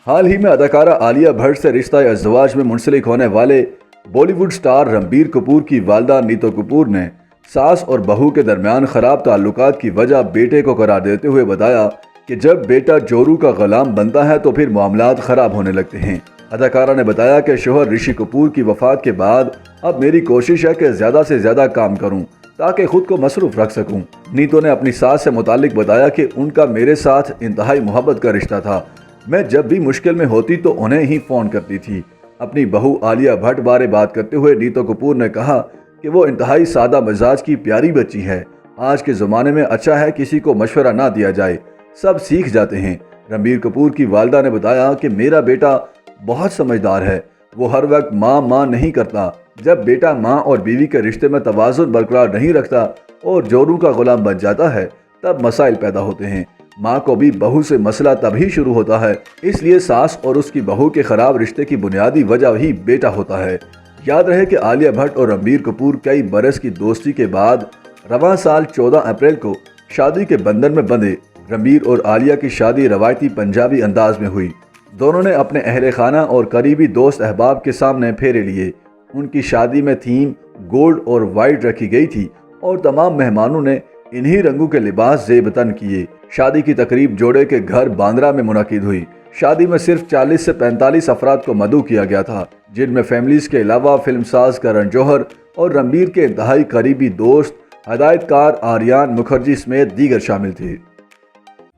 हाल ही में अदाकारा आलिया भट्ट से रिश्ता अज़वाज में मुंसलिक होने वाले बॉलीवुड स्टार रणबीर कपूर की वालिदा नीतू कपूर ने सास और बहू के दरमियान खराब ताल्लुकात की वजह बेटे को करार देते हुए बताया कि जब बेटा जोरू का गुलाम बनता है तो फिर मामलात खराब होने लगते हैं। अदाकारा ने बताया कि शोहर ऋषि कपूर की वफात के बाद अब मेरी कोशिश है कि ज़्यादा से ज़्यादा काम करूं ताकि खुद को मसरूफ रख सकूं। नीतू ने अपनी सास से मुतालिक बताया कि उनका मेरे साथ इंतहाई मोहब्बत का रिश्ता था। मैं जब भी मुश्किल में होती तो उन्हें ही फ़ोन करती थी। अपनी बहू आलिया भट्ट बारे बात करते हुए नीतू कपूर ने कहा कि वो इंतहाई सादा मिजाज की प्यारी बच्ची है। आज के ज़माने में अच्छा है किसी को मशवरा ना दिया जाए, सब सीख जाते हैं। रणबीर कपूर की वालिदा ने बताया कि मेरा बेटा बहुत समझदार है, वो हर वक्त माँ नहीं करता। जब बेटा माँ और बीवी के रिश्ते में तवाज़ुन बरकरार नहीं रखता और जोरू का गुलाम बन जाता है तब मसाइल पैदा होते हैं। माँ को भी बहू से मसला तभी शुरू होता है, इसलिए सास और उसकी बहू के खराब रिश्ते की बुनियादी वजह ही बेटा होता है। याद रहे कि आलिया भट्ट और रणबीर कपूर कई बरस की दोस्ती के बाद रवां साल 14 अप्रैल को शादी के बंधन में बंधे। रणबीर और आलिया की शादी रवायती पंजाबी अंदाज में हुई। दोनों ने अपने अहले खाना और करीबी दोस्त अहबाब के सामने फेरे लिए। उनकी शादी में थीम गोल्ड और वाइट रखी गई थी और तमाम मेहमानों ने इन्हीं रंगों के लिबास ज़ेब-ए-तन किए। शादी की तकरीब जोड़े के घर बांद्रा में मुनक़िद हुई। शादी में सिर्फ 40 से 45 अफराद को मदऊ किया गया था, जिनमें फैमिलीज के अलावा फिल्मसाज करण जौहर और रणबीर के इंतहाई करीबी दोस्त हदायतकार आर्यान मुखर्जी समेत दीगर शामिल थे।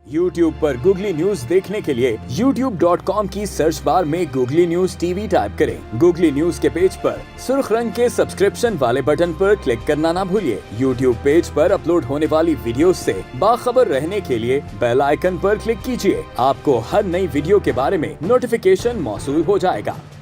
YouTube पर गूगली न्यूज देखने के लिए youtube.com की सर्च बार में गूगली न्यूज टीवी टाइप करें। गूगली न्यूज के पेज पर सुर्ख रंग के सब्सक्रिप्शन वाले बटन पर क्लिक करना ना भूलिए। YouTube पेज पर अपलोड होने वाली वीडियोस से बाखबर रहने के लिए बेल आइकन पर क्लिक कीजिए। आपको हर नई वीडियो के बारे में नोटिफिकेशन मौसूल हो जाएगा।